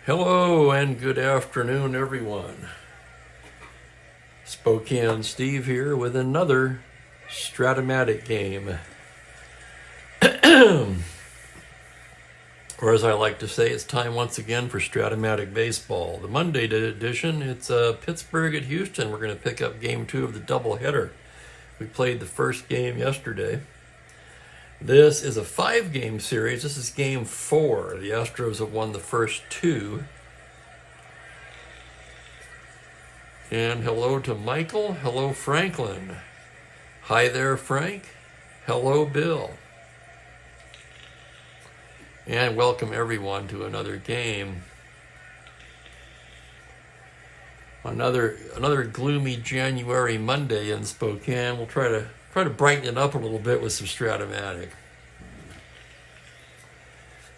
Hello and good afternoon, everyone. Spokane Steve here with another Strat-O-Matic game. Or as I like to say, it's time once again for Strat-O-Matic baseball. The Monday edition, it's Pittsburgh at Houston. We're going to pick up game 2 of the doubleheader. We played the first game yesterday. This is a 5-game series. This is game 4. The Astros have won the first 2. And hello to Michael. Hello, Franklin. Hi there, Frank. Hello, Bill. And welcome everyone to another game. Another gloomy January Monday in Spokane. We'll try to brighten it up a little bit with some Strat-O-Matic.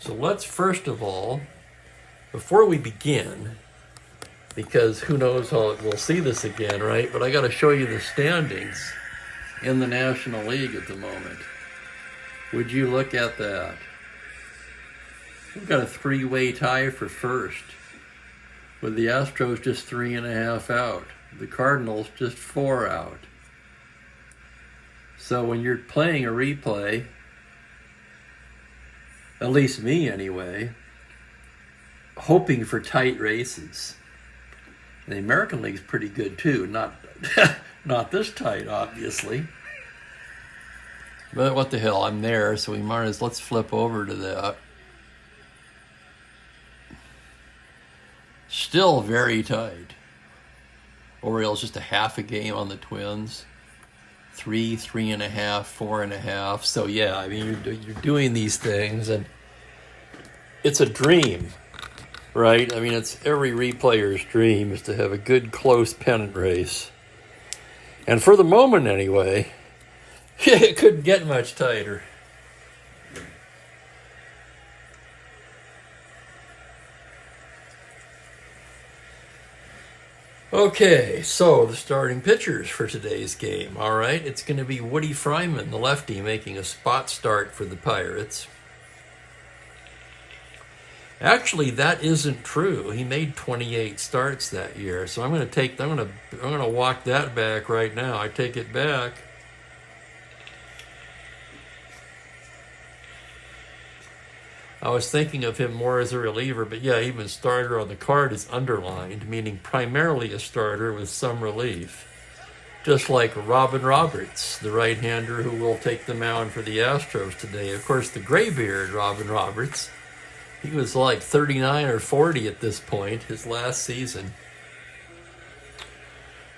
So let's first of all, before we begin, because who knows how we'll see this again, right? But I got to show you the standings in the National League at the moment. Would you look at that? We've got a 3-way tie for first, with the Astros just 3.5 out. The Cardinals just 4 out. So when you're playing a replay, at least me anyway, hoping for tight races. And the American League's pretty good too. Not not this tight, obviously. But what the hell, I'm there, so we might as let's flip over to that. Still very tight. Orioles just a half a game on the Twins. 3, 3.5, 4.5. So yeah, I mean, you're doing these things, and it's a dream, right? I mean, it's every replayer's dream is to have a good, close pennant race. And for the moment, anyway, it couldn't get much tighter. Okay, so the starting pitchers for today's game. All right, it's going to be Woody Fryman, the lefty, making a spot start for the Pirates. Actually, that isn't true. He made 28 starts that year, so I'm going to walk that back right now. I take it back. I was thinking of him more as a reliever, but yeah, even starter on the card is underlined, meaning primarily a starter with some relief. Just like Robin Roberts, the right-hander who will take the mound for the Astros today. Of course, the graybeard Robin Roberts, he was like 39 or 40 at this point, his last season.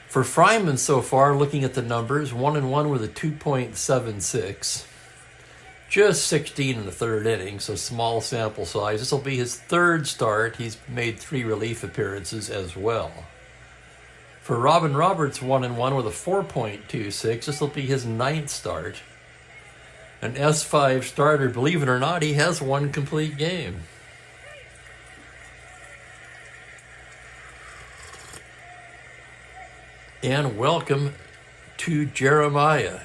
For Fryman so far, looking at the numbers, 1-1 with a 2.76. Just 16 in the third inning, so small sample size. This will be his third start. He's made 3 relief appearances as well. For Robin Roberts, 1-1 with a 4.26. This will be his 9th start. An S5 starter, believe it or not, he has 1 complete game. And welcome to Jeremiah.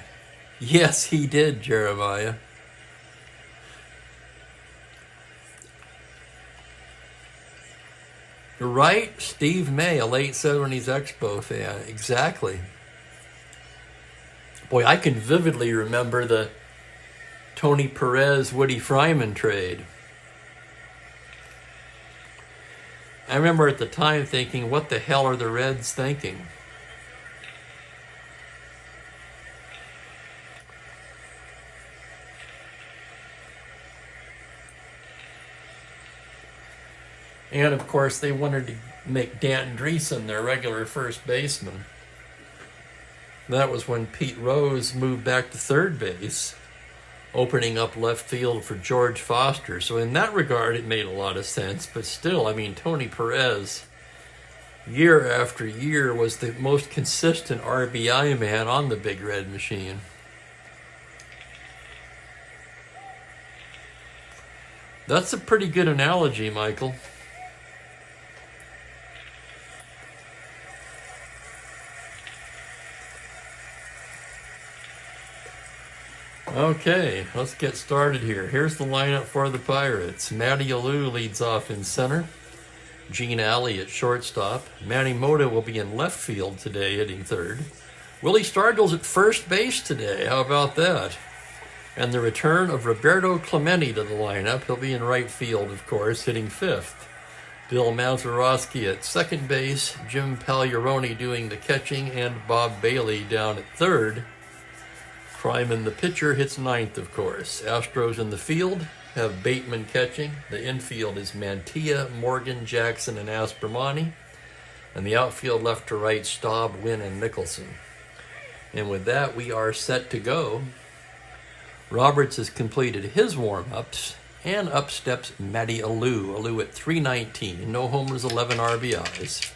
Yes, he did, Jeremiah. Right, Steve May, a late 70s Expo fan. Exactly. Boy, I can vividly remember the Tony Perez, Woody Fryman trade. I remember at the time thinking, what the hell are the Reds thinking? And, of course, they wanted to make Dan Dreesen their regular first baseman. That was when Pete Rose moved back to third base, opening up left field for George Foster. So in that regard, it made a lot of sense. But still, I mean, Tony Perez, year after year, was the most consistent RBI man on the Big Red Machine. That's a pretty good analogy, Michael. Okay, let's get started here. Here's the lineup for the Pirates. Matty Alou leads off in center. Gene Alley at shortstop. Manny Mota will be in left field today, hitting third. Willie Stargell's at first base today. How about that? And the return of Roberto Clemente to the lineup. He'll be in right field, of course, hitting fifth. Bill Mazeroski at second base. Jim Pagliarone doing the catching, and Bob Bailey down at third. Fryman, the pitcher, hits ninth, of course. Astros in the field have Bateman catching. The infield is Mantilla, Morgan, Jackson, and Aspermani. And the outfield left to right, Staub, Wynn, and Nicholson. And with that, we are set to go. Roberts has completed his warm-ups, and up steps Matty Alou. Alou at .319, no homers, 11 RBIs.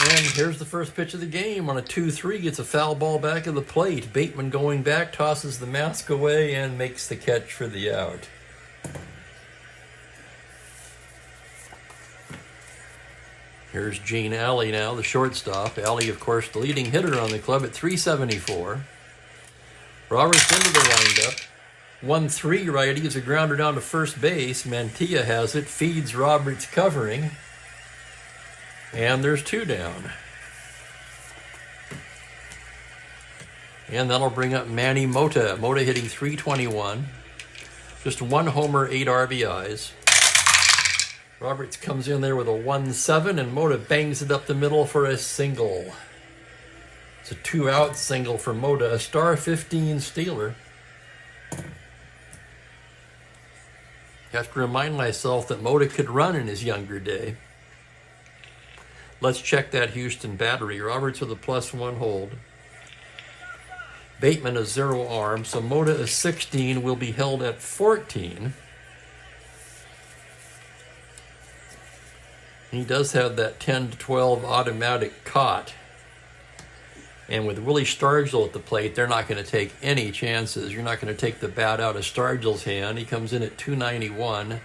And here's the first pitch of the game. On a 2-3, gets a foul ball back of the plate. Bateman going back, tosses the mask away, and makes the catch for the out. Here's Gene Alley now, the shortstop. Alley, of course, the leading hitter on the club at .374. Roberts into the windup. 1-3 righty is a grounder down to first base. Mantilla has it, feeds Roberts covering. And there's two down. And that'll bring up Manny Mota. Mota hitting .321. Just one homer, 8 RBIs. Roberts comes in there with a 1-7, and Mota bangs it up the middle for a single. It's a 2-out single for Mota, a star 15 stealer. Have to remind myself that Mota could run in his younger day. Let's check that Houston battery. Roberts with a +1 hold. Bateman a 0 arm, so Mota is 16, will be held at 14. He does have that 10-12 automatic caught. And with Willie Stargell at the plate, they're not going to take any chances. You're not going to take the bat out of Stargell's hand. He comes in at .291.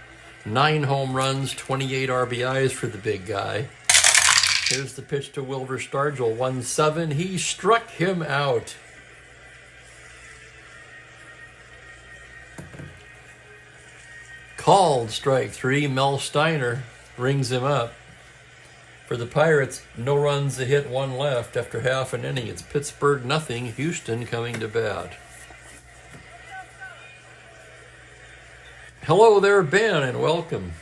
9 home runs, 28 RBIs for the big guy. Here's the pitch to Wilver Stargell, 1-7. He struck him out. Called strike 3. Mel Steiner rings him up. For the Pirates, no runs, a hit, 1 left after half an inning. It's Pittsburgh 0, Houston coming to bat. Hello there, Ben, and welcome.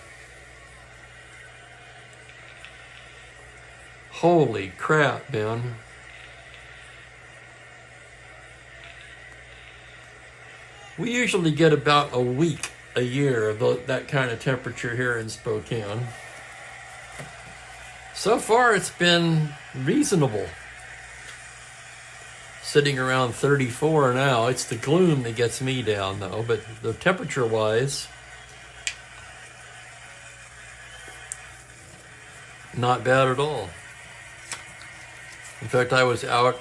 Holy crap, Ben. We usually get about a week a year of that kind of temperature here in Spokane. So far, it's been reasonable. Sitting around 34 now. It's the gloom that gets me down, though. But the temperature-wise, not bad at all. In fact, I was out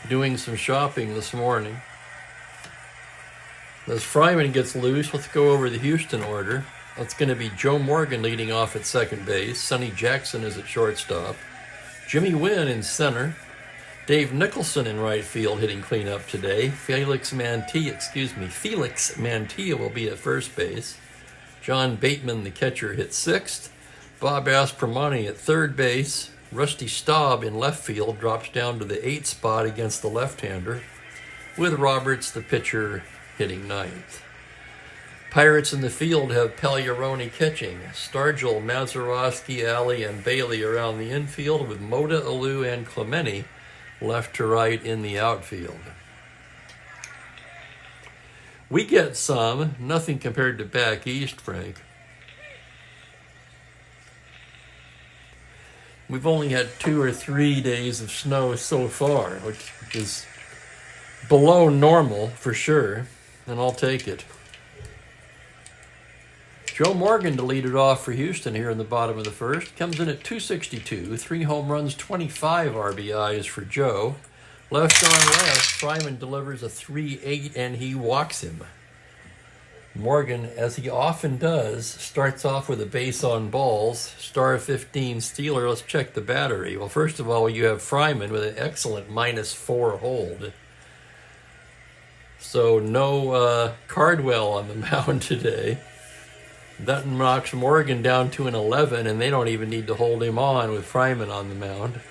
doing some shopping this morning. As Fryman gets loose, let's go over the Houston order. That's going to be Joe Morgan leading off at second base. Sonny Jackson is at shortstop. Jimmy Wynn in center. Dave Nicholson in right field hitting cleanup today. Felix Mantilla will be at first base. John Bateman, the catcher, hit sixth. Bob Aspermani at third base. Rusty Staub in left field drops down to the 8th spot against the left-hander, with Roberts, the pitcher, hitting ninth. Pirates in the field have Pagliarone catching. Stargell, Mazeroski, Alley, and Bailey around the infield, with Mota, Alou, and Clemente left to right in the outfield. We get some, nothing compared to back east, Frank. We've only had 2 or 3 days of snow so far, which is below normal for sure, and I'll take it. Joe Morgan to lead it off for Houston here in the bottom of the first. Comes in at .262, 3 home runs, 25 RBIs for Joe. Left on left, Fryman delivers a 3-8 and he walks him. Morgan, as he often does, starts off with a base on balls. Star 15 stealer. Let's check the battery. Well, first of all, you have Fryman with an excellent -4 hold. So no Cardwell on the mound today. That knocks Morgan down to an 11, and they don't even need to hold him on with Fryman on the mound.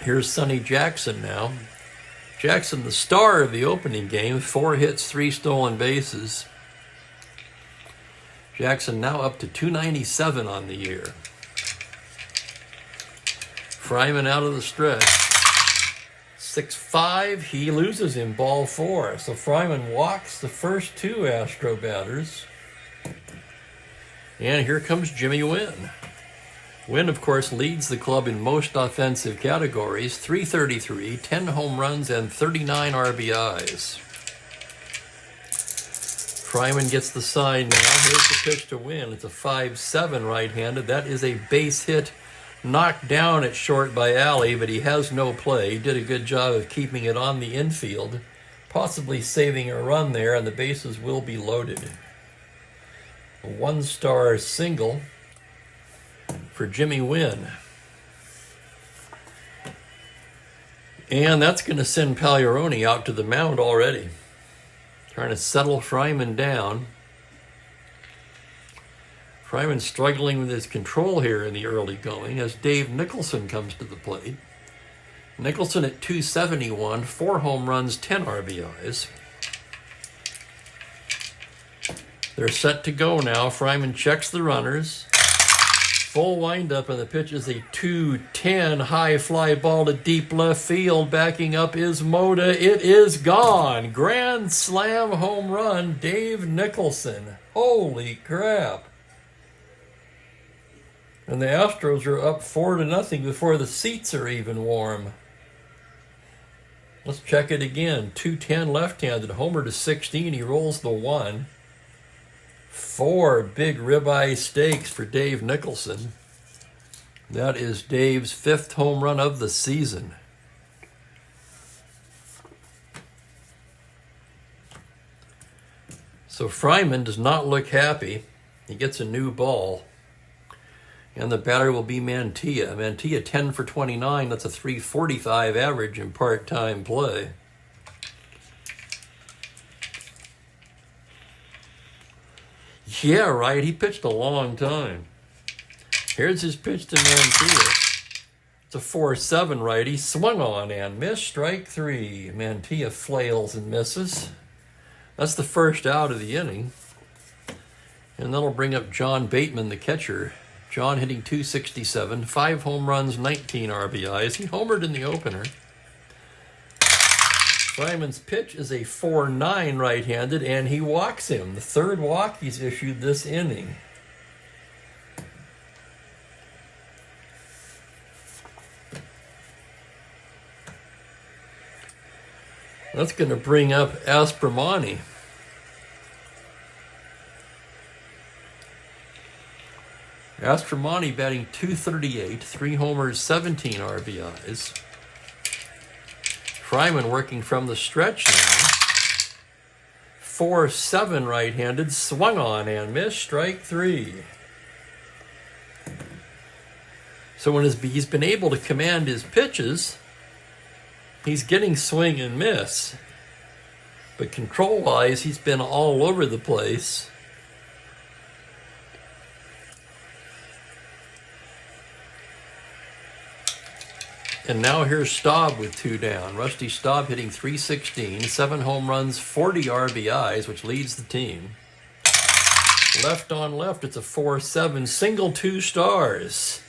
Here's Sonny Jackson now. Jackson, the star of the opening game, 4 hits, 3 stolen bases. Jackson now up to 297 on the year. Fryman out of the stretch. 6-5, he loses him, ball 4. So Fryman walks the first 2 Astro batters. And here comes Jimmy Wynn. Wynn, of course, leads the club in most offensive categories, 333, 10 home runs, and 39 RBIs. Fryman gets the sign now. Here's the pitch to Wynn. It's a 5-7 right-handed. That is a base hit knocked down at short by Alley, but he has no play. He did a good job of keeping it on the infield, possibly saving a run there, and the bases will be loaded. A 1-star single for Jimmy Wynn. And that's going to send Pagliarone out to the mound already. Trying to settle Fryman down. Fryman struggling with his control here in the early going as Dave Nicholson comes to the plate. Nicholson at 271, 4 home runs, 10 RBIs. They're set to go now. Fryman checks the runners. Full windup, and the pitch is a 2-10 high fly ball to deep left field. Backing up is Moda. It is gone. Grand slam home run, Dave Nicholson. Holy crap. And the Astros are up 4-0 before the seats are even warm. Let's check it again. 210 left-handed, homer to 16. He rolls the 1. 4 big ribeye steaks for Dave Nicholson. That is Dave's 5th home run of the season. So Fryman does not look happy. He gets a new ball. And the batter will be Mantilla. Mantilla 10 for 29. That's a 345 average in part-time play. Yeah, right. He pitched a long time. Here's his pitch to Mantilla. It's a 4-7 righty. Swung on and missed. Strike 3. Mantilla flails and misses. That's the first out of the inning. And that'll bring up John Bateman, the catcher. John hitting 267, 5 home runs, 19 RBIs. He homered in the opener. Fryman's pitch is a 4-9 right-handed, and he walks him. The 3rd walk he's issued this inning. That's going to bring up Aspromani. Aspromani batting 238, 3 homers, 17 RBIs. Fryman working from the stretch now. 4-7 right-handed, swung on and missed, strike 3. So when he's been able to command his pitches, he's getting swing and miss. But control-wise, he's been all over the place. And now here's Staub with 2 down. Rusty Staub hitting 316, 7 home runs, 40 RBIs, which leads the team. Left on left, it's a 4-7, single 2 stars.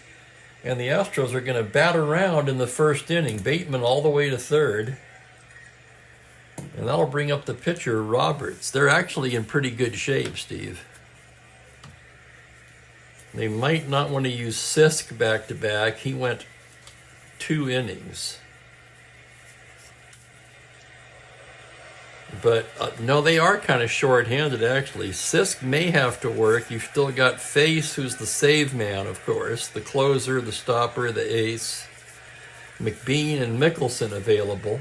And the Astros are going to bat around in the first inning. Bateman all the way to 3rd. And that'll bring up the pitcher, Roberts. They're actually in pretty good shape, Steve. They might not want to use Sisk back-to-back. He went 2 innings. But no, they are kind of short-handed, actually. Sisk may have to work. You've still got Face, who's the save man, of course, the closer, the stopper, the ace. McBean and Mickelson available.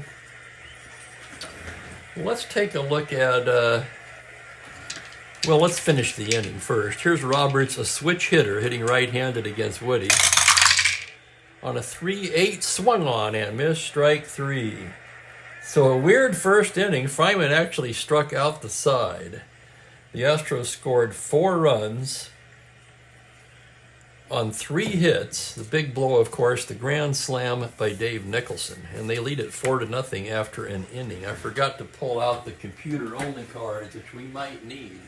Let's take a look at, well, let's finish the inning first. Here's Roberts, a switch hitter, hitting right-handed against Woody. On a 3-8, swung on and missed, strike 3. So a weird first inning. Fryman actually struck out the side. The Astros scored 4 runs on 3 hits. The big blow, of course, the grand slam by Dave Nicholson. And they lead it 4-0 after an inning. I forgot to pull out the computer-only cards, which we might need.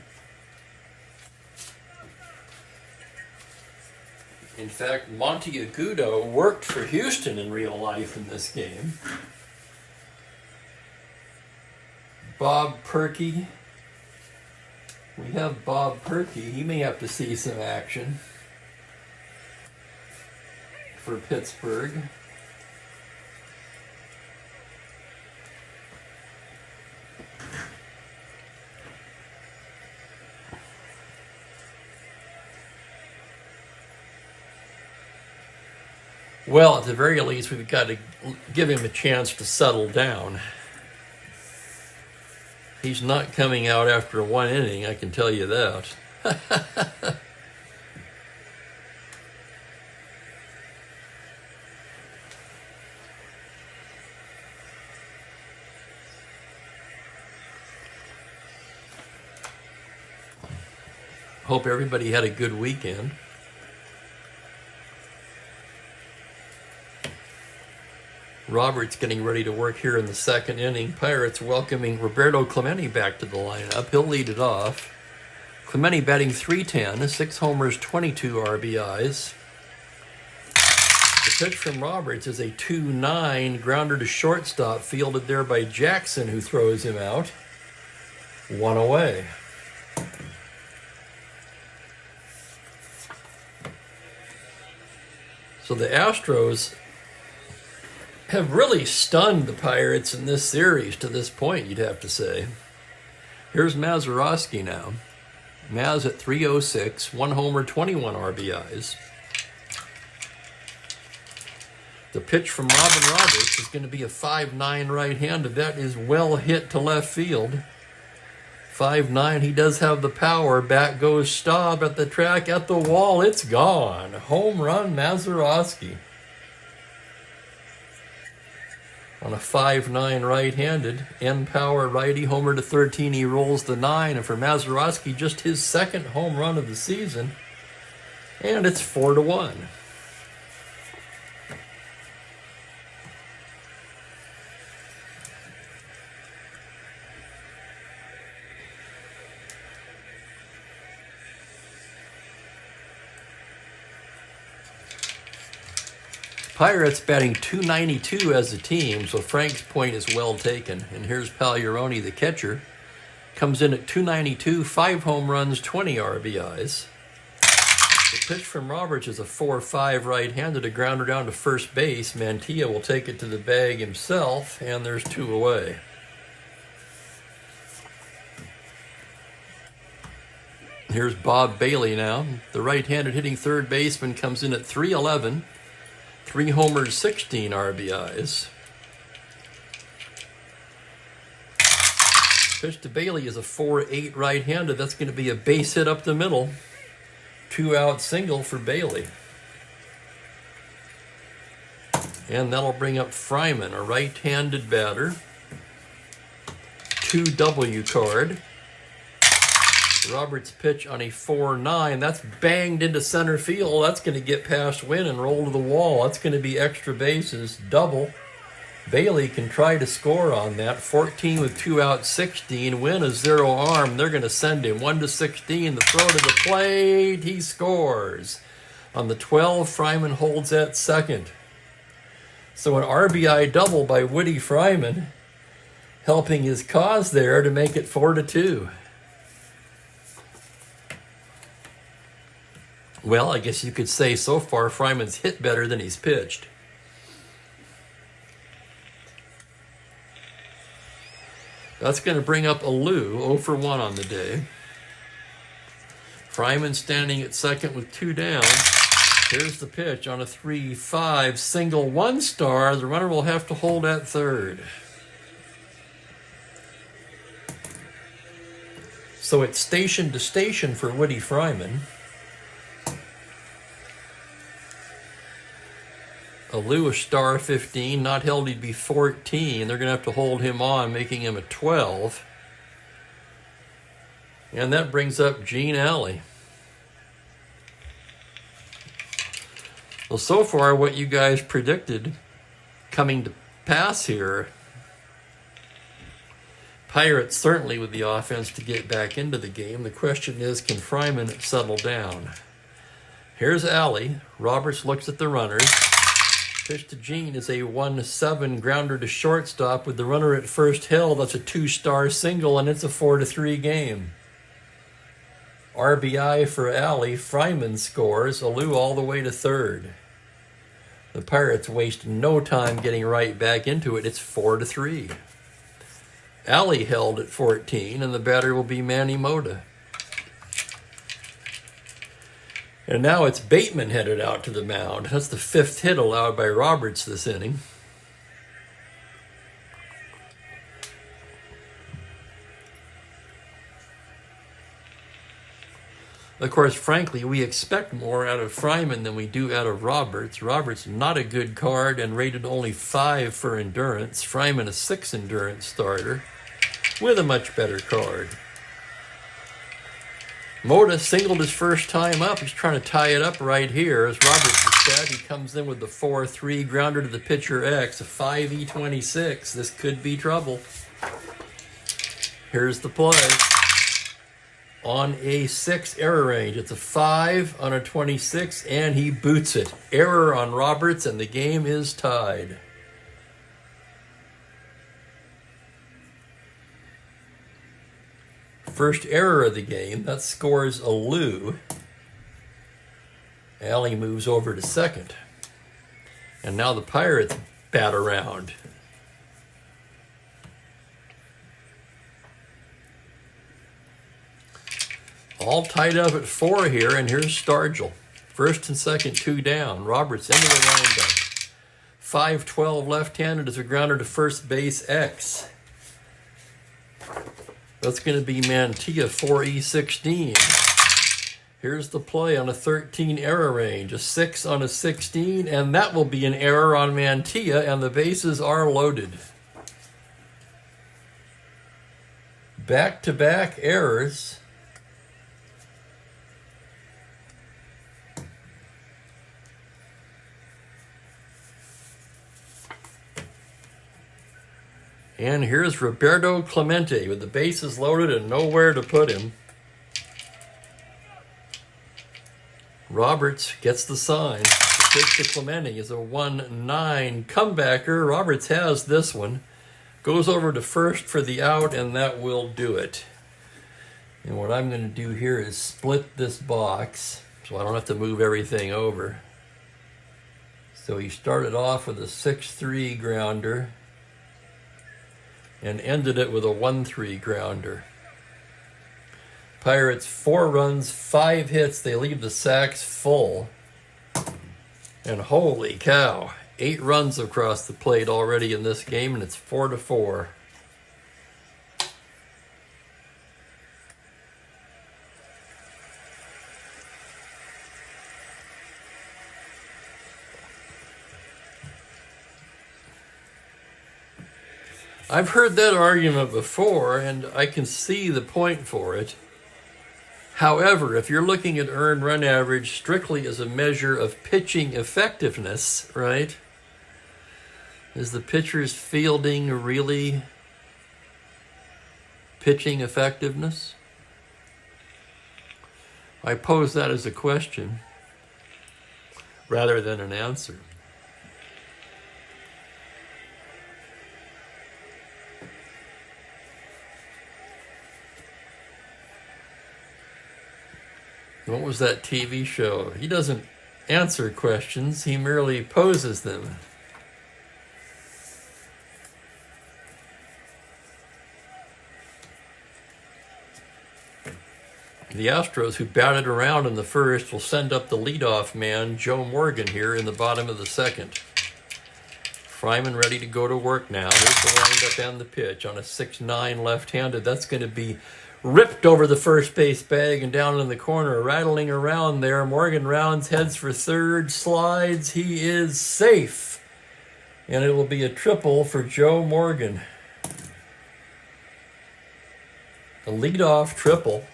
In fact, Monte Agudo worked for Houston in real life in this game. Bob Perky. We have Bob Perky. He may have to see some action for Pittsburgh. Well, at the very least, we've got to give him a chance to settle down. He's not coming out after 1 inning, I can tell you that. Hope everybody had a good weekend. Roberts getting ready to work here in the 2nd inning. Pirates welcoming Roberto Clemente back to the lineup. He'll lead it off. Clemente batting .310, 6 homers, 22 RBIs. The pitch from Roberts is a 2-9 grounder to shortstop, fielded there by Jackson, who throws him out. 1 away. So the Astros have really stunned the Pirates in this series to this point, you'd have to say. Here's Mazeroski now. Maz at .306, 1 homer, 21 RBIs. The pitch from Robin Roberts is going to be a 5-9 right-handed. That is well hit to left field. 5-9, he does have the power. Back goes Staub at the track, at the wall. It's gone. Home run, Mazeroski. On a 5-9 right-handed, end-power righty, homer to 13, he rolls the 9, and for Mazeroski, just his 2nd home run of the season, and it's 4-1. Pirates batting .292 as a team, so Frank's point is well taken. And here's Pagliarone, the catcher. Comes in at .292, 5 home runs, 20 RBIs. The pitch from Roberts is a 4-5 right-handed, a grounder down to first base. Mantilla will take it to the bag himself, and there's 2 away. Here's Bob Bailey now. The right-handed hitting third baseman comes in at .311. 3 homers, 16 RBIs. Pitch to Bailey is a 4-8 right-handed. That's going to be a base hit up the middle. 2-out single for Bailey. And that'll bring up Fryman, a right-handed batter. 2W card. Roberts' pitch on a 4-9. That's banged into center field. That's going to get past Wynn and roll to the wall. That's going to be extra bases, double. Bailey can try to score on that. 14 with 2 out, 16. Wynn a 0 arm. They're going to send him 1-16. The throw to the plate. He scores. On the 12, Fryman holds at second. So an RBI double by Woody Fryman, helping his cause there to make it 4-2. Well, I guess you could say so far Fryman's hit better than he's pitched. That's going to bring up Alou, 0 for 1 on the day. Fryman standing at second with 2 down. Here's the pitch on a 3-5 single 1-star. The runner will have to hold at third. So it's station to station for Woody Fryman. Alou a star 15, not held, he'd be 14. They're going to have to hold him on, making him a 12. And that brings up Gene Alley. Well, so far, what you guys predicted coming to pass here. Pirates certainly with the offense to get back into the game. The question is, can Fryman settle down? Here's Alley. Roberts looks at the runners. Pitch to Gene is a 1-7 grounder to shortstop with the runner at first held. That's a 2-star single, and it's a 4-3 game. RBI for Alley. Fryman scores. Alou all the way to third. The Pirates waste no time getting right back into it. It's 4-3. Alley held at 14, and the batter will be Manny Mota. And now it's Bateman headed out to the mound. That's the 5th hit allowed by Roberts this inning. Of course, frankly, we expect more out of Fryman than we do out of Roberts. Roberts, not a good card and rated only 5 for endurance. Fryman, a 6 endurance starter with a much better card. Mota singled his first time up. He's trying to tie it up right here. As Roberts has said, he comes in with the 4-3 grounder to the pitcher X, a 5E26. This could be trouble. Here's the play. On a 6 error range. It's a 5 on a 26, and he boots it. Error on Roberts, and the game is tied. First error of the game. That scores Alou. Alley moves over to second. And now the Pirates bat around. All tied up at 4 here, and here's Stargell. First and second, 2 down. Roberts into the windup. 5-12 left-handed as a grounder to first base X. That's going to be Mantilla, 4E16. Here's the play on a 13 error range, a 6 on a 16, and that will be an error on Mantilla, and the bases are loaded. Back-to-back errors. And here's Roberto Clemente with the bases loaded and nowhere to put him. Roberts gets the sign. The pitch to Clemente is a 1-9 comebacker. Roberts has this one. Goes over to first for the out, and that will do it. And what I'm going to do here is split this box so I don't have to move everything over. So he started off with a 6-3 grounder and ended it with a 1-3 grounder. Pirates 4 runs, 5 hits. They leave the sacks full. And holy cow, 8 runs across the plate already in this game, and it's 4-4. I've heard that argument before, and I can see the point for it. However, if you're looking at earned run average strictly as a measure of pitching effectiveness, right? Is the pitcher's fielding really pitching effectiveness? I pose that as a question rather than an answer. What was that TV show? He doesn't answer questions, he merely poses them. The Astros, who batted around in the first, will send up the leadoff man, Joe Morgan, here in the bottom of the second. Fryman ready to go to work now. Here's the windup and the pitch on a 6-9 left-handed. That's going to be ripped over the first base bag and down in the corner, rattling around there. Morgan rounds, heads for third, slides. He is safe. And it will be a triple for Joe Morgan. A leadoff triple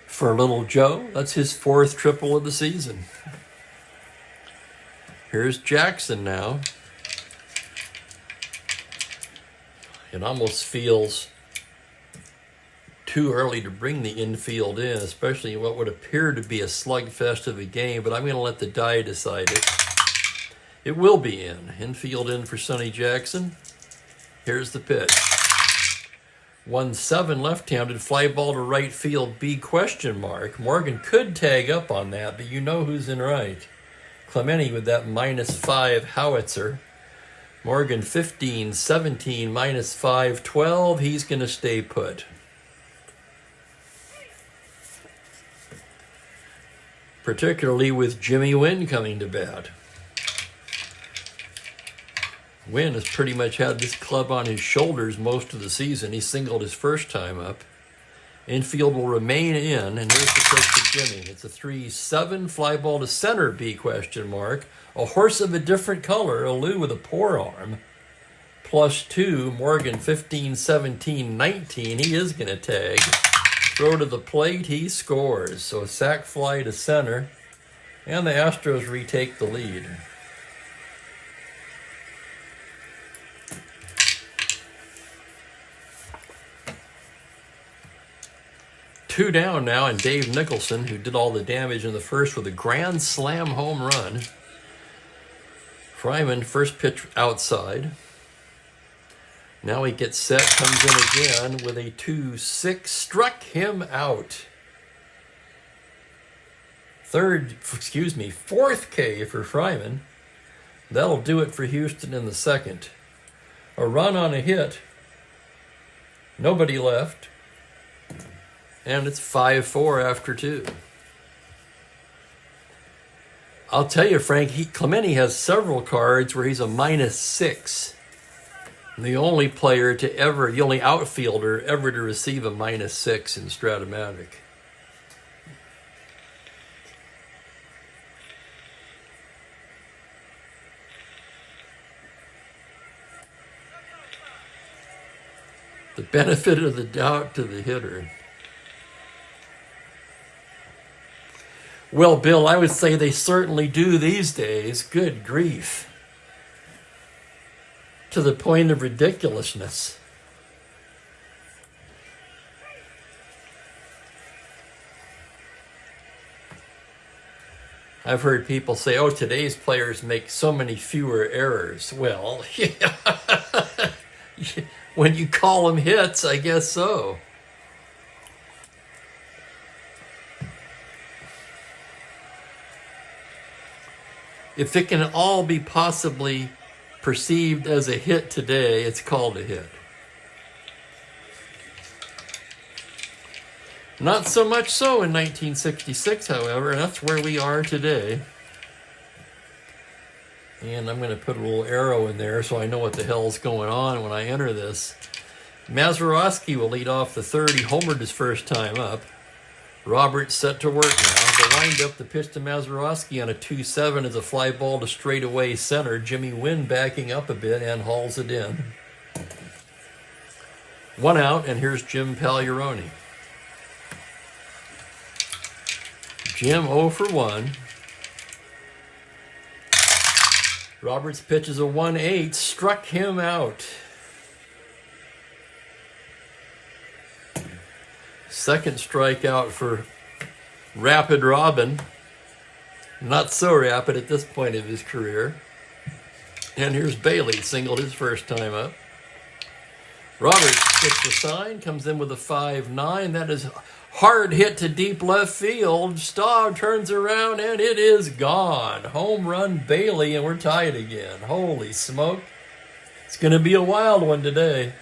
for little Joe. That's his fourth triple of the season. Here's Jackson now. It almost feels too early to bring the infield in, especially in what would appear to be a slugfest of a game, but I'm going to let the die decide it. It will be in. Infield in for Sonny Jackson. Here's the pitch. 1-7 left-handed, fly ball to right field, B question mark. Morgan could tag up on that, but you know who's in right. Clemente with that -5 howitzer. Morgan 15-17, -5, 12. He's going to stay put. Particularly with Jimmy Wynn coming to bat. Wynn has pretty much had this club on his shoulders most of the season. He singled his first time up. Infield will remain in, and here's the pitch to Jimmy. It's a 3-7, fly ball to center, B question mark. A horse of a different color, a Lou with a poor arm. +2, Morgan 15-17, 19. He is going to tag. Throw to the plate, he scores. So a sac fly to center, and the Astros retake the lead. Two down now, and Dave Nicholson, who did all the damage in the first with a grand slam home run. Fryman, first pitch outside. Now he gets set, comes in again with a 2-6, struck him out. Fourth K for Fryman. That'll do it for Houston in the second. A run on a hit. Nobody left. And it's 5-4 after 2. I'll tell you, Frank, Clemente has several cards where he's a -6. The only player to ever, the only outfielder ever to receive a -6 in Strat-O-Matic. The benefit of the doubt to the hitter. Well, Bill, I would say they certainly do these days. Good grief. To the point of ridiculousness. I've heard people say, oh, today's players make so many fewer errors. Well, yeah. When you call them hits, I guess so. If it can all be possibly perceived as a hit today, it's called a hit. Not so much so in 1966, however, and that's where we are today. And I'm going to put a little arrow in there so I know what the hell's going on when I enter this. Mazeroski will lead off the third. He homered his first time up. Roberts set to work now. The wind-up, the pitch to Mazeroski on a 2-7 is a fly ball to straightaway center. Jimmy Wynn backing up a bit and hauls it in. 1 out, and here's Jim Pagliarone. Jim 0 for 1. Roberts pitches a 1-8, struck him out. Second strikeout for Rapid Robin. Not so rapid at this point of his career. And here's Bailey, singled his first time up. Roberts gets the sign, comes in with a 5-9. That is hard hit to deep left field. Staub turns around and it is gone. Home run Bailey, and we're tied again. Holy smoke. It's going to be a wild one today.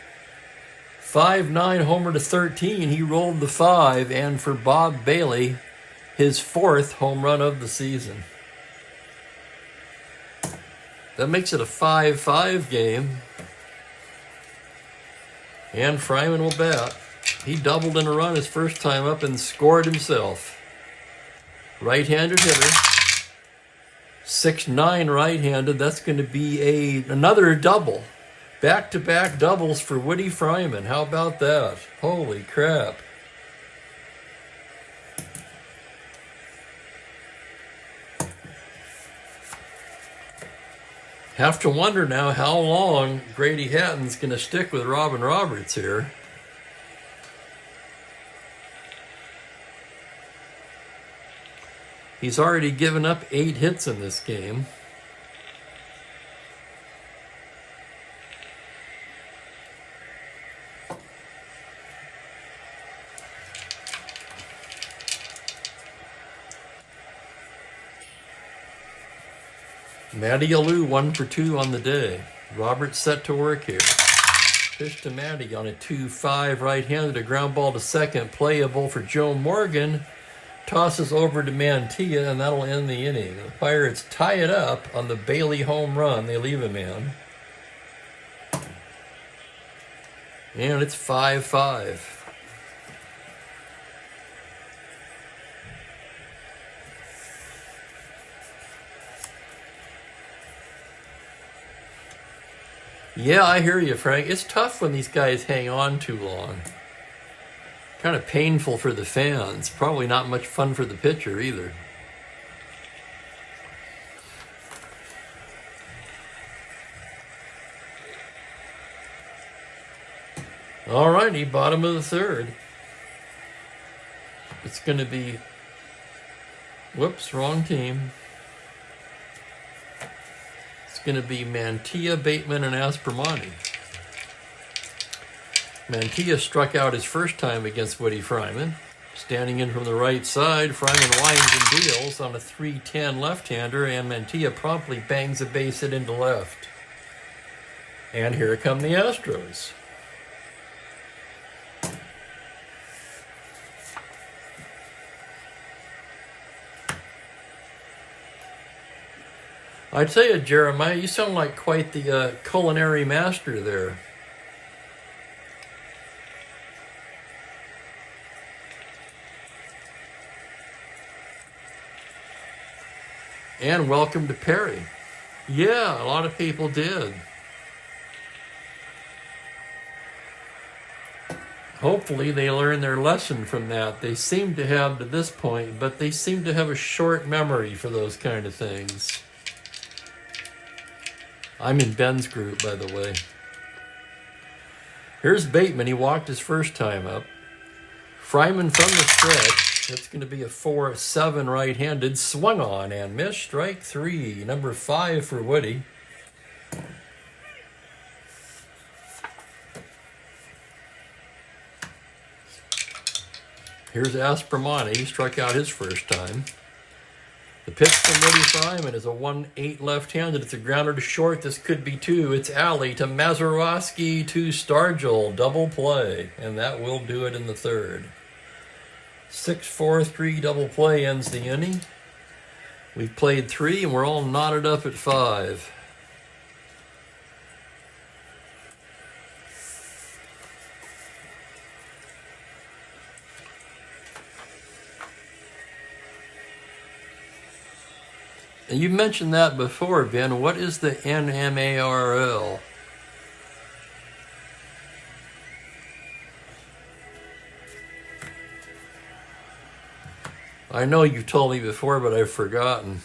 5-9 homer to 13. He rolled the 5, and for Bob Bailey, his 4th home run of the season. That makes it a 5-5 game. And Fryman will bat. He doubled in a run his first time up and scored himself. Right-handed hitter. 6'9" right-handed. That's going to be another double. Back-to-back doubles for Woody Fryman. How about that? Holy crap. Have to wonder now how long Grady Hatton's going to stick with Robin Roberts here. He's already given up 8 hits in this game. Matty Alou 1 for 2 on the day. Roberts set to work here. Pitch to Matty on a 2-5 right-handed. A ground ball to second. Playable for Joe Morgan. Tosses over to Mantilla, and that'll end the inning. The Pirates tie it up on the Bailey home run. They leave a man. And it's 5-5. Yeah, I hear you, Frank. It's tough when these guys hang on too long. Kind of painful for the fans. Probably not much fun for the pitcher either. All righty, bottom of the third. It's going to be... Whoops, wrong team. It's going to be Mantilla, Bateman, and Aspromonte. Mantilla struck out his first time against Woody Fryman. Standing in from the right side, Fryman winds and deals on a 3-10 left-hander, and Mantilla promptly bangs a base hit into left. And here come the Astros. I tell you, Jeremiah, you sound like quite the culinary master there. And welcome to Perry. Yeah, a lot of people did. Hopefully they learn their lesson from that. They seem to have to this point, but they seem to have a short memory for those kind of things. I'm in Ben's group, by the way. Here's Bateman. He walked his first time up. Fryman from the stretch. That's going to be a 4-7 right-handed. Swung on and missed. Strike 3. Number 5 for Woody. Here's Aspromonte. He struck out his first time. The pitch from Woody Fryman is a 1-8 left-handed. It's a grounder to short. This could be 2. It's alley to Mazeroski to Stargell. Double play. And that will do it in the third. 6-4-3 double play ends the inning. We've played 3 and we're all knotted up at 5. And you mentioned that before, Ben. What is the NMARL? I know you told me before, but I've forgotten.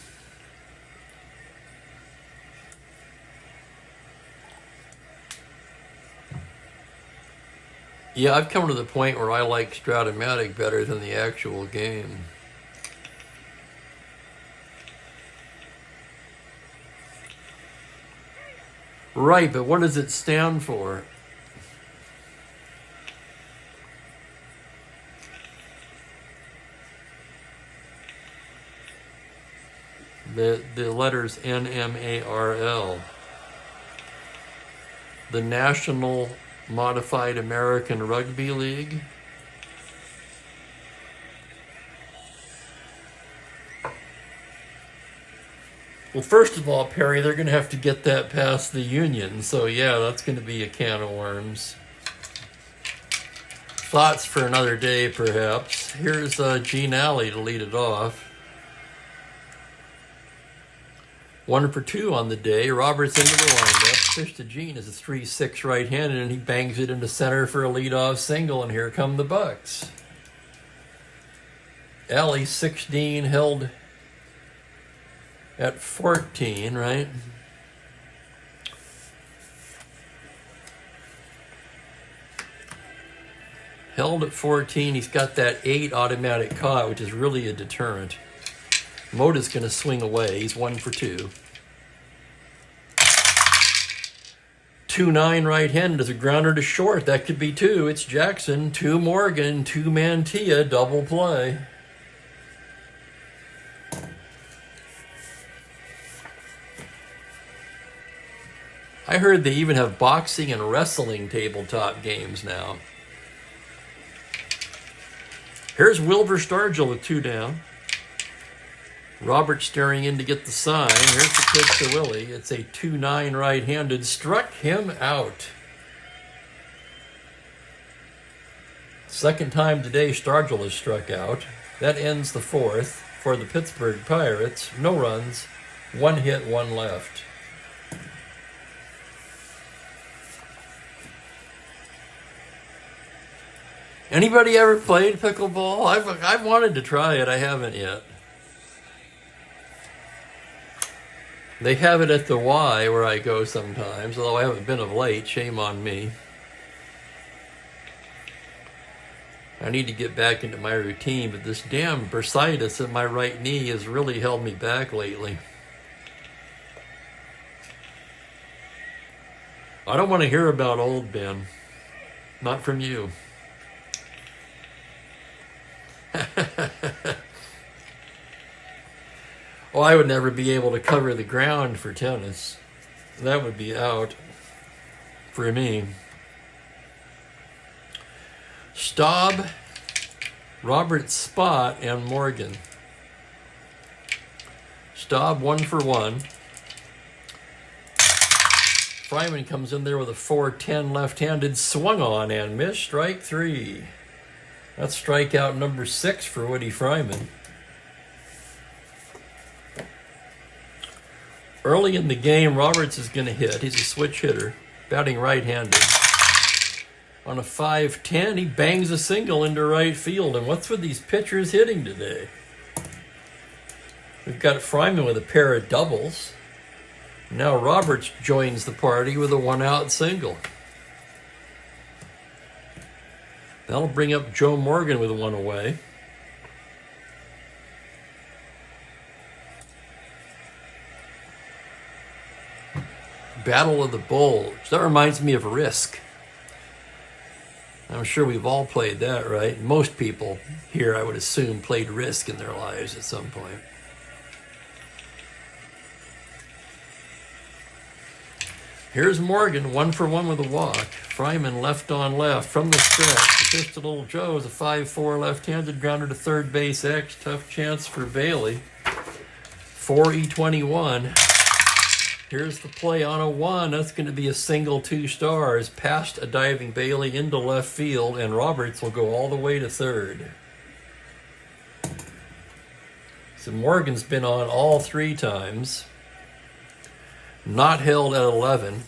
Yeah, I've come to the point where I like Strat-O-Matic better than the actual game. Right, but what does it stand for? The letters NMARL. The National Modified American Rugby League. Well, first of all, Perry, they're going to have to get that past the union. So, yeah, that's going to be a can of worms. Thoughts for another day, perhaps. Here's Gene Alley to lead it off. 1 for 2 on the day. Roberts into the windup. Pitch to Gene is a 3-6 right-handed, and he bangs it into center for a leadoff single, and here come the Bucks. Alley 16 held at 14, right? Held at 14. He's got that 8 automatic caught, which is really a deterrent. Moda's going to swing away. He's 1 for 2. 2-9 right-handed is a grounder to short. That could be 2. It's Jackson. 2 Morgan. 2 Mantilla. Double play. I heard they even have boxing and wrestling tabletop games now. Here's Wilbur Stargell with 2 down. Robert staring in to get the sign. Here's the pitch to Willie. It's a 2-9 right-handed. Struck him out. Second time today Stargell has struck out. That ends the 4th for the Pittsburgh Pirates. No runs, 1 hit, 1 left. Anybody ever played pickleball? I've wanted to try it. I haven't yet. They have it at the Y where I go sometimes, although I haven't been of late. Shame on me. I need to get back into my routine, but this damn bursitis in my right knee has really held me back lately. I don't want to hear about old Ben. Not from you. Well, I would never be able to cover the ground for tennis. That would be out for me. Staub, Robert Spot, and Morgan. Staub 1 for 1. Fryman comes in there with a 4-10 left-handed, swung on and missed. Strike 3. That's strikeout number 6 for Woody Fryman. Early in the game, Roberts is going to hit. He's a switch hitter, batting right-handed. On a 5-10, he bangs a single into right field. And what's with these pitchers hitting today? We've got Fryman with a pair of doubles. Now Roberts joins the party with a 1-out single. That'll bring up Joe Morgan with 1 away. Battle of the Bulls. That reminds me of Risk. I'm sure we've all played that, right? Most people here, I would assume, played Risk in their lives at some point. Here's Morgan, 1 for 1 with a walk. Fryman left on left from the stretch. The pitch to Little Joe is a 5-4 left-handed grounder to third base X. Tough chance for Bailey. 4E21. Here's the play on a 1. That's going to be a single 2 stars. Past a diving Bailey into left field, and Roberts will go all the way to third. So Morgan's been on all 3 times. Not held at 11.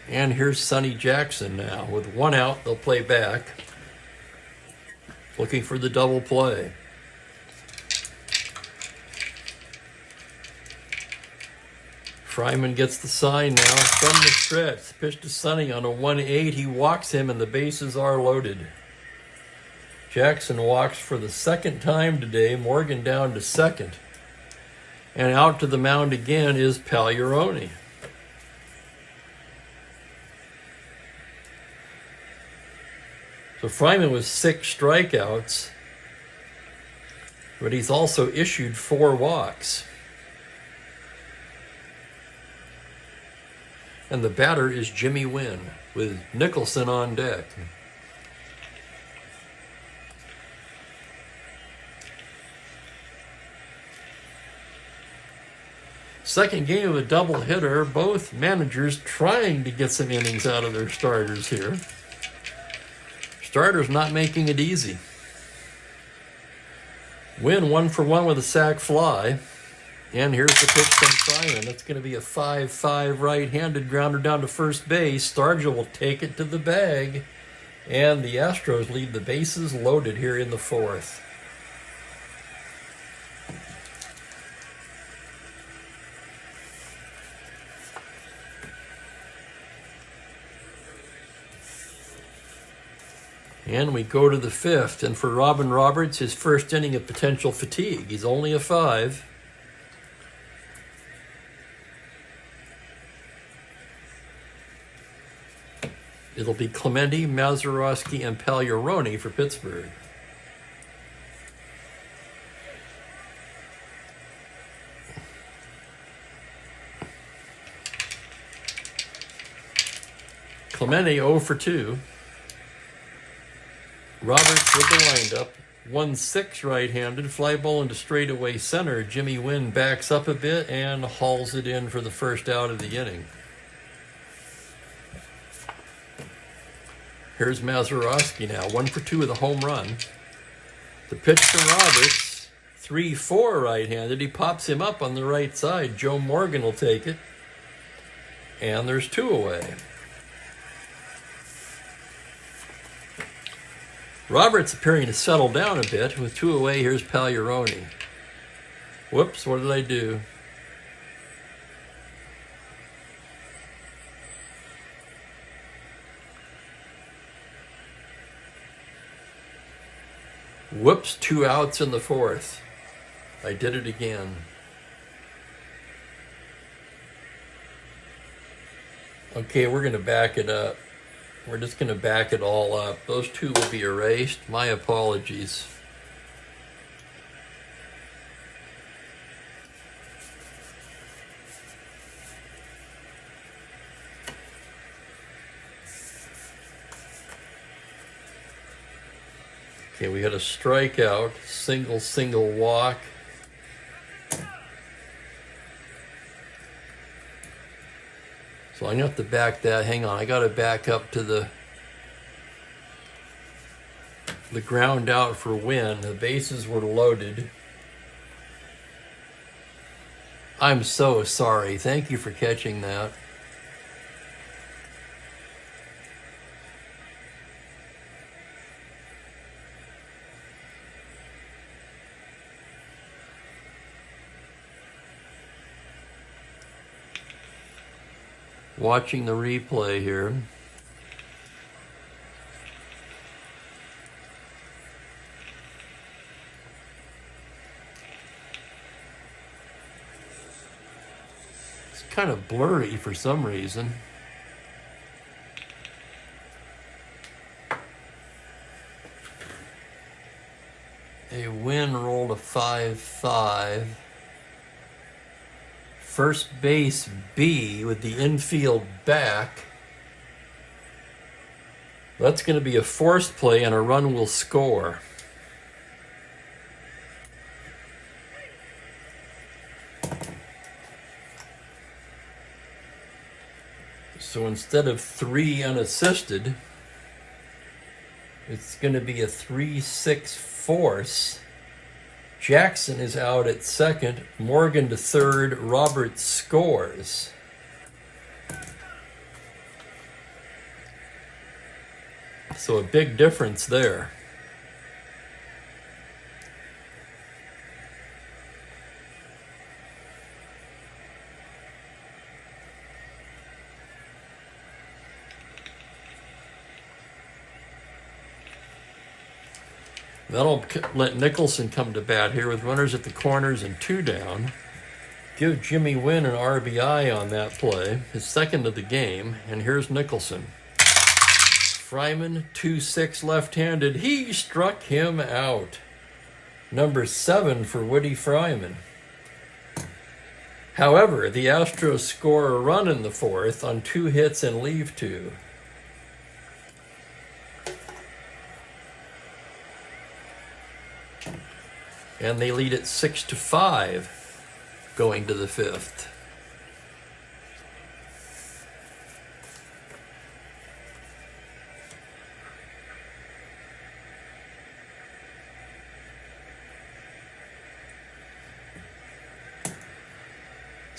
And here's Sonny Jackson now. With 1 out, they'll play back. Looking for the double play. Fryman gets the sign now from the stretch. Pitch to Sonny on a 1-8. He walks him and the bases are loaded. Jackson walks for the 2nd time today. Morgan down to 2nd. And out to the mound again is Pagliarone. So Fryman with 6 strikeouts, but he's also issued 4 walks. And the batter is Jimmy Wynn with Nicholson on deck. Second game of a doubleheader. Both managers trying to get some innings out of their starters here. Starter's not making it easy. Win 1 for 1 with a sac fly. And here's the pitch from Simon. That's going to be a 5-5 right-handed grounder down to first base. Stargell will take it to the bag. And the Astros leave the bases loaded here in the 4th. And we go to the 5th. And for Robin Roberts, his first inning of potential fatigue. He's only a 5. It'll be Clemente, Mazeroski, and Pagliarone for Pittsburgh. Clemente 0 for 2. Roberts with the windup. 1-6 right-handed. Fly ball into straightaway center. Jimmy Wynn backs up a bit and hauls it in for the first out of the inning. Here's Mazeroski now, 1 for 2 with a home run. The pitch from Roberts, 3-4 right-handed. He pops him up on the right side. Joe Morgan will take it. And there's 2 away. Roberts appearing to settle down a bit. With 2 away, here's Pagliarone. Whoops, what did I do? Whoops, 2 outs in the 4th. I did it again. Okay, we're going to back it up. We're just going to back it all up. Those 2 will be erased. My apologies. Okay, we had a strikeout, single walk. So I'm going to have to back that. Hang on, I got to back up to the ground out for Win. The bases were loaded. I'm so sorry. Thank you for catching that. Watching the replay here. It's kind of blurry for some reason. A Win rolled a 5-5. First base B with the infield back. That's going to be a forced play and a run will score. So instead of 3 unassisted, it's going to be a 3-6 force. Jackson is out at second, Morgan to third, Roberts scores. So a big difference there. That'll let Nicholson come to bat here with runners at the corners and 2 down. Give Jimmy Wynn an RBI on that play, his second of the game, and here's Nicholson. Fryman, 2-6 left-handed. He struck him out. Number 7 for Woody Fryman. However, the Astros score a run in the 4th on 2 hits and leave 2. And they lead it 6-5 going to the 5th.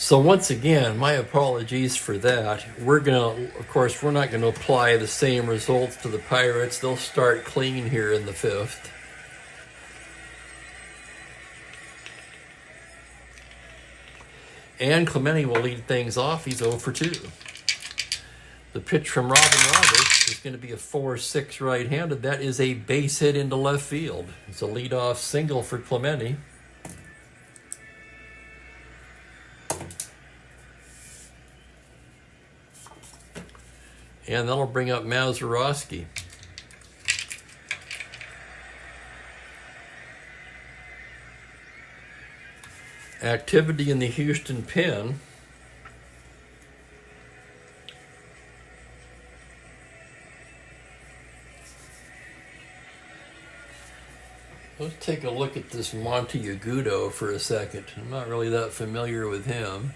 So once again, my apologies for that. Of course, we're not gonna apply the same results to the Pirates. They'll start clean here in the 5th. And Clemente will lead things off. He's 0 for 2. The pitch from Robin Roberts is going to be a 4-6 right-handed. That is a base hit into left field. It's a leadoff single for Clemente. And that'll bring up Mazeroski. Activity in the Houston pen. Let's take a look at this Monte Agudo for a second. I'm not really that familiar with him.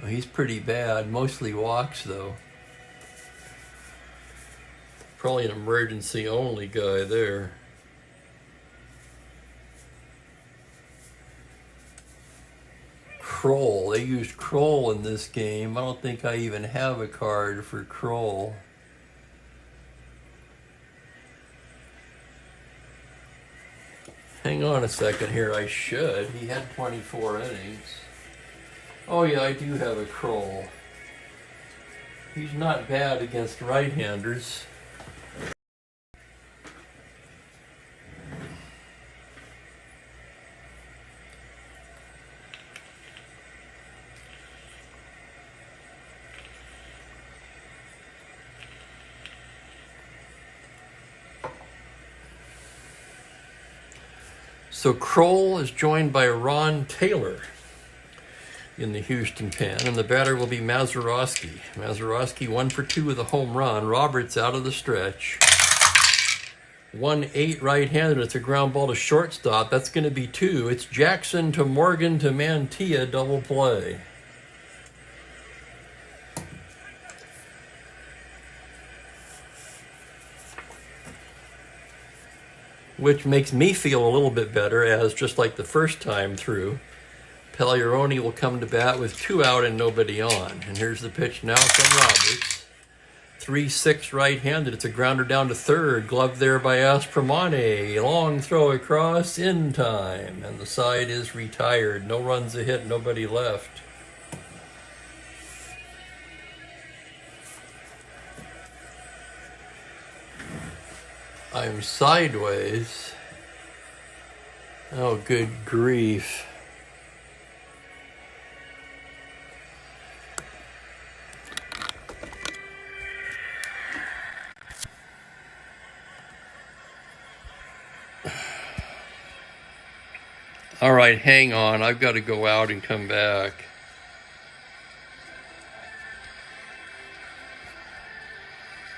Well, he's pretty bad, mostly walks though. Probably an emergency only guy there. Kroll. They used Kroll in this game. I don't think I even have a card for Kroll. Hang on a second here. I should. He had 24 innings. Oh yeah, I do have a Kroll. He's not bad against right-handers. So Kroll is joined by Ron Taylor in the Houston pen, and the batter will be Mazeroski. Mazeroski 1 for 2 with a home run. Roberts out of the stretch. 1-8 right-handed. It's a ground ball to shortstop. That's going to be 2. It's Jackson to Morgan to Mantilla, double play. Which makes me feel a little bit better, as just like the first time through, Pagliarone will come to bat with 2 out and nobody on. And here's the pitch now from Roberts. 3-6 right-handed. It's a grounder down to third. Glove there by Aspromane. Long throw across in time. And the side is retired. No runs a hit, nobody left. I'm sideways. Oh, good grief. All right, hang on. I've got to go out and come back.